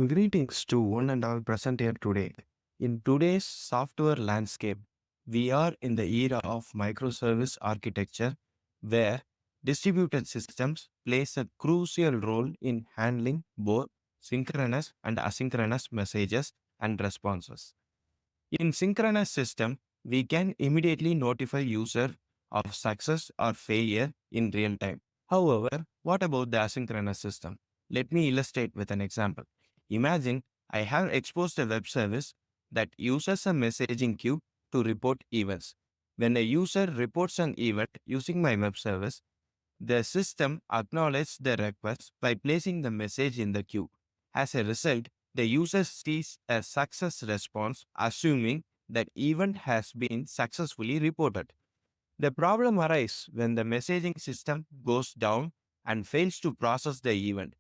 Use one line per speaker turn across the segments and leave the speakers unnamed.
Greetings to one and all present here today. In today's software landscape, we are in the era of microservice architecture where distributed systems plays a crucial role in handling both synchronous and asynchronous messages and responses. In synchronous system, we can immediately notify user of success or failure in real time. However, what about the asynchronous system? Let me illustrate with an example. Imagine I have exposed a web service that uses a messaging queue to report events. When a user reports an event using my web service, the system acknowledges the request by placing the message in the queue. As a result, the user sees a success response, assuming that event has been successfully reported. The problem arises when the messaging system goes down and fails to process the event.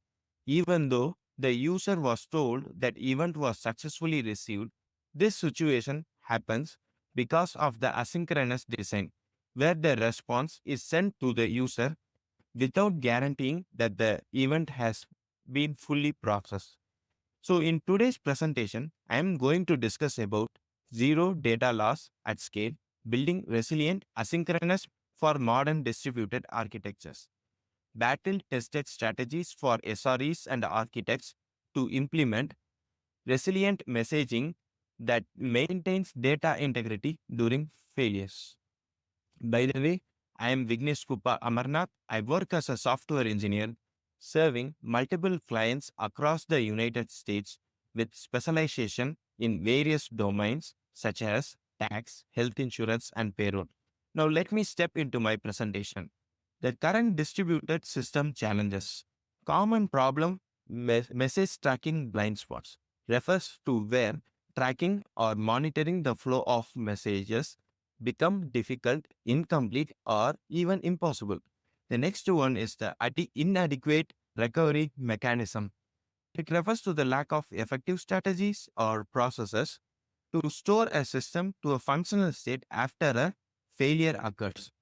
Even though the user was told that event was successfully received, this situation happens because of the asynchronous design, where the response is sent to the user without guaranteeing that the event has been fully processed. So in today's presentation, I am going to discuss about zero data loss at scale, building resilient asynchronous for modern distributed architectures, battle-tested strategies for SREs and architects to implement resilient messaging that maintains data integrity during failures. By the way, I am Vignesh Kuppa Amarnath. I work as a software engineer serving multiple clients across the United States with specialization in various domains such as tax, health insurance, and payroll. Now, let me step into my presentation. The current distributed system challenges. Common problem message tracking blind spots refers to where tracking or monitoring the flow of messages become difficult, incomplete, or even impossible. The next one is the inadequate recovery mechanism. It refers to the lack of effective strategies or processes to store a system to a functional state after a failure occurs.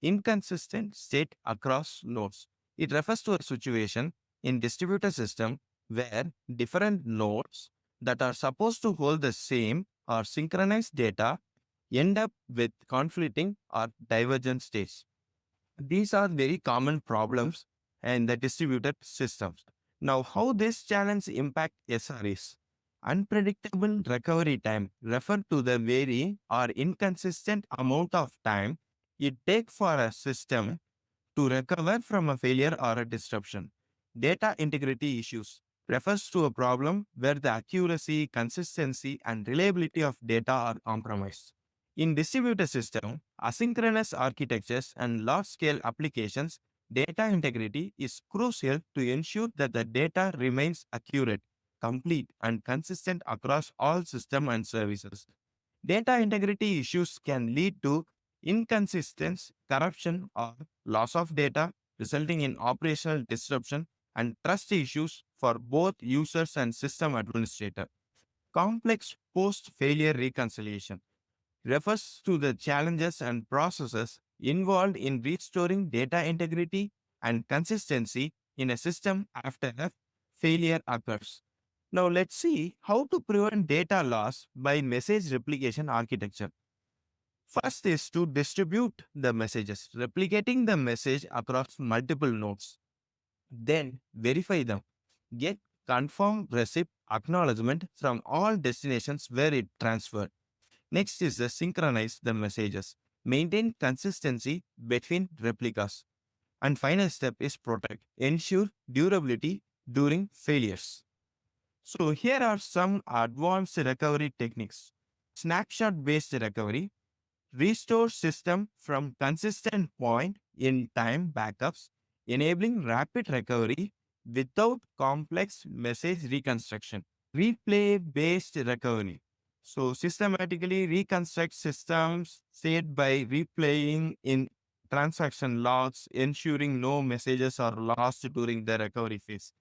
Inconsistent state across nodes. It refers to a situation in distributed system where different nodes that are supposed to hold the same or synchronized data end up with conflicting or divergent states. These are very common problems in the distributed systems. Now, how this challenge impact SREs? Unpredictable recovery time refer to the varying or inconsistent amount of time it takes for a system to recover from a failure or a disruption. Data integrity issues refers to a problem where the accuracy, consistency, and reliability of data are compromised. In distributed system, asynchronous architectures and large-scale applications, data integrity is crucial to ensure that the data remains accurate, complete, and consistent across all systems and services. Data integrity issues can lead to inconsistency, corruption, or loss of data, resulting in operational disruption and trust issues for both users and system administrator. Complex post-failure reconciliation refers to the challenges and processes involved in restoring data integrity and consistency in a system after a failure occurs. Now let's see how to prevent data loss by message replication architecture. First is to distribute the messages, replicating the message across multiple nodes. Then verify them. Get confirm receipt acknowledgement from all destinations where it transferred. Next is the synchronize the messages. Maintain consistency between replicas. And final step is protect. Ensure durability during failures. So here are some advanced recovery techniques. Snapshot-based recovery. Restore system from consistent point in time backups, enabling rapid recovery without complex message reconstruction. Replay-based recovery. So systematically reconstruct systems saved by replaying in transaction logs, ensuring no messages are lost during the recovery phase.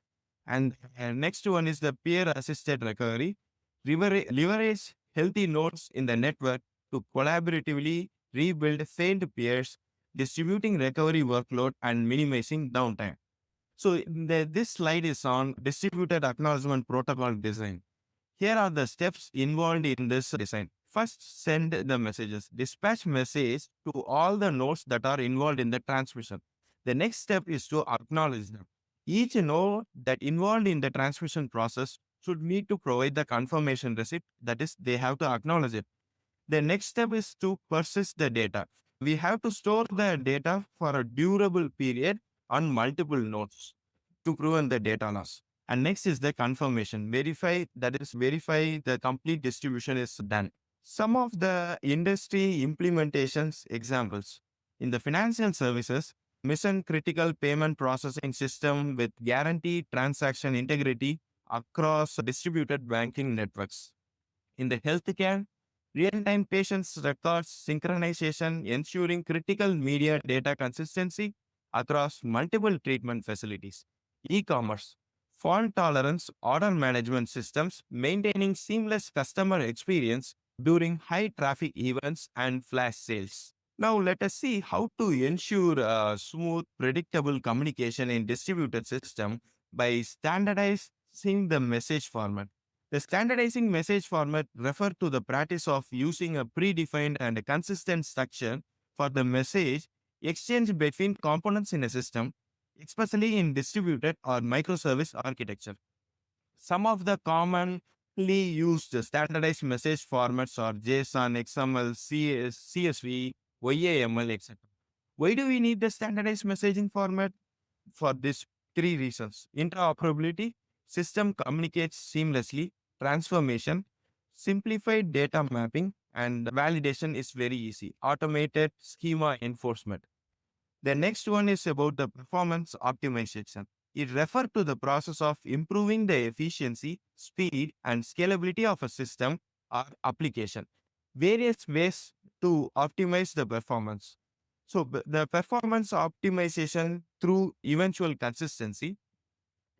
And next one is the peer-assisted recovery. Leverage healthy nodes in the network to collaboratively rebuild failed peers, distributing recovery workload and minimizing downtime. So this slide is on distributed acknowledgement protocol design. Here are the steps involved in this design. First, send the messages. Dispatch message to all the nodes that are involved in the transmission. The next step is to acknowledge them. Each node that involved in the transmission process should need to provide the confirmation receipt. That is, they have to acknowledge it. The next step is to persist the data. We have to store the data for a durable period on multiple nodes to prevent the data loss. And next is the confirmation. Verify the complete distribution is done. Some of the industry implementations examples. In the financial services, mission critical payment processing system with guaranteed transaction integrity across distributed banking networks. In the healthcare, real-time patients records synchronization ensuring critical media data consistency across multiple treatment facilities. E-commerce, fault tolerance order management systems maintaining seamless customer experience during high traffic events and flash sales. Now let us see how to ensure smooth, predictable communication in distributed system by standardizing the message format. The standardizing message format refers to the practice of using a predefined and consistent structure for the message exchange between components in a system, especially in distributed or microservice architecture. Some of the commonly used standardized message formats are JSON, XML, CSV, YAML, etc. Why do we need the standardized messaging format? For these three reasons: interoperability, system communicates seamlessly, transformation, simplified data mapping, and validation is very easy, automated schema enforcement. The next one is about the performance optimization. It refers to the process of improving the efficiency, speed, and scalability of a system or application. Various ways to optimize the performance. So the performance optimization through eventual consistency,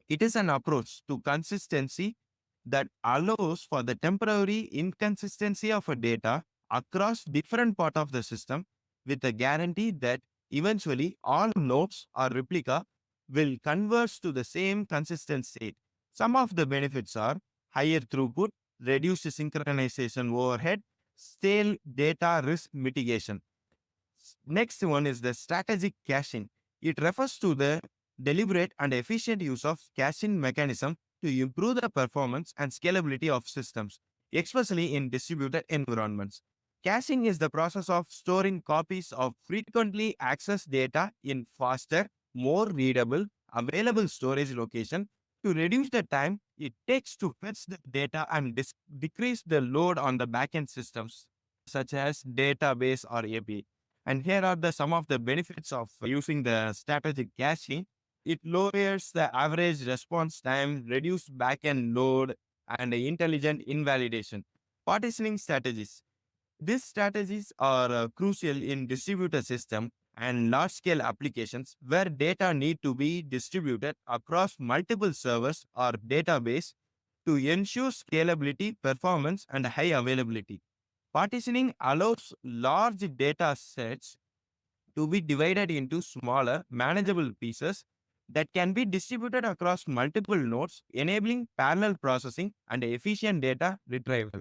it is an approach to consistency that allows for the temporary inconsistency of a data across different part of the system with the guarantee that eventually all nodes or replica will converge to the same consistent state. Some of the benefits are higher throughput, reduced synchronization overhead, stale data risk mitigation. Next one is the strategic caching. It refers to the deliberate and efficient use of caching mechanism to improve the performance and scalability of systems, especially in distributed environments. Caching is the process of storing copies of frequently accessed data in faster, more readable, available storage location to reduce the time it takes to fetch the data and decrease the load on the backend systems such as database or API. And here are some of the benefits of using the strategic caching. It lowers the average response time, reduce backend load, and intelligent invalidation. Partitioning strategies. These strategies are crucial in distributed system and large-scale applications where data need to be distributed across multiple servers or database to ensure scalability, performance, and high availability. Partitioning allows large data sets to be divided into smaller, manageable pieces that can be distributed across multiple nodes, enabling parallel processing and efficient data retrieval.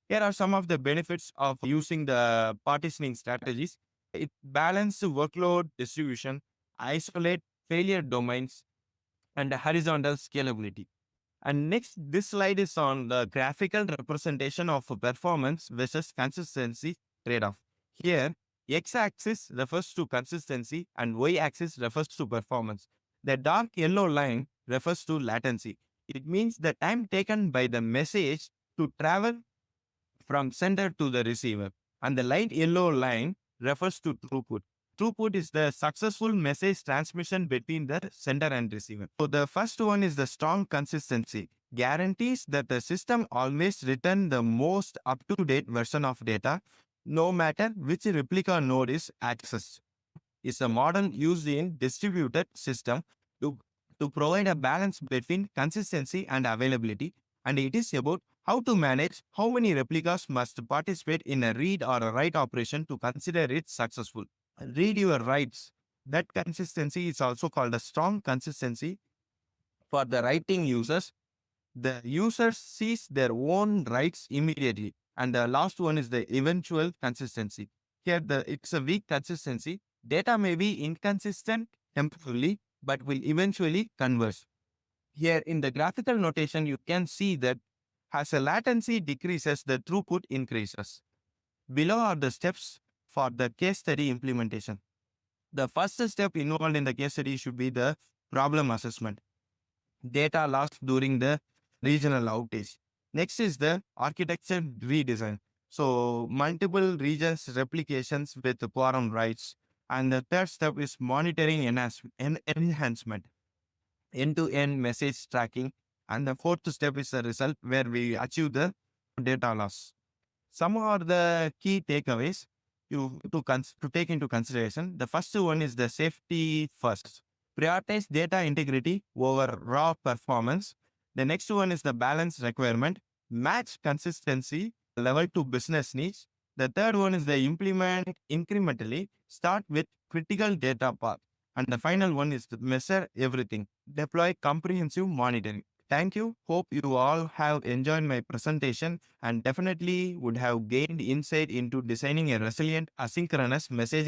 Here are some of the benefits of using the partitioning strategies. It balances workload distribution, isolate failure domains, and horizontal scalability. And next, this slide is on the graphical representation of performance versus consistency trade-off. Here, x-axis refers to consistency and y-axis refers to performance. The dark yellow line refers to latency. It means the time taken by the message to travel from sender to the receiver. And the light yellow line refers to throughput. Throughput is the successful message transmission between the sender and receiver. So the first one is the strong consistency. Guarantees that the system always return the most up-to-date version of data, no matter which replica node is accessed. Is a model used in distributed system to, to provide a balance between consistency and availability, and it is about how to manage how many replicas must participate in a read or a write operation to consider it successful. Read your writes. That consistency is also called a strong consistency for the writing users. The user sees their own rights immediately. And the last one is the eventual consistency. Here, it's a weak consistency. Data may be inconsistent temporarily, but will eventually converge. Here in the graphical notation, you can see that as the latency decreases, the throughput increases. Below are the steps for the case study implementation. The first step involved in the case study should be the problem assessment. Data lost during the regional outage. Next is the architecture redesign. So multiple regions replications with quorum rights. And the third step is monitoring enhancement, end-to-end message tracking. And the fourth step is the result where we achieve the data loss. Some are the key takeaways to take into consideration. The first one is the safety first. Prioritize data integrity over raw performance. The next one is the balance requirement. Match consistency level to business needs. The third one is the implement incrementally. Start with critical data path. And the final one is to measure everything. Deploy comprehensive monitoring. Thank you. Hope you all have enjoyed my presentation and definitely would have gained insight into designing a resilient asynchronous messaging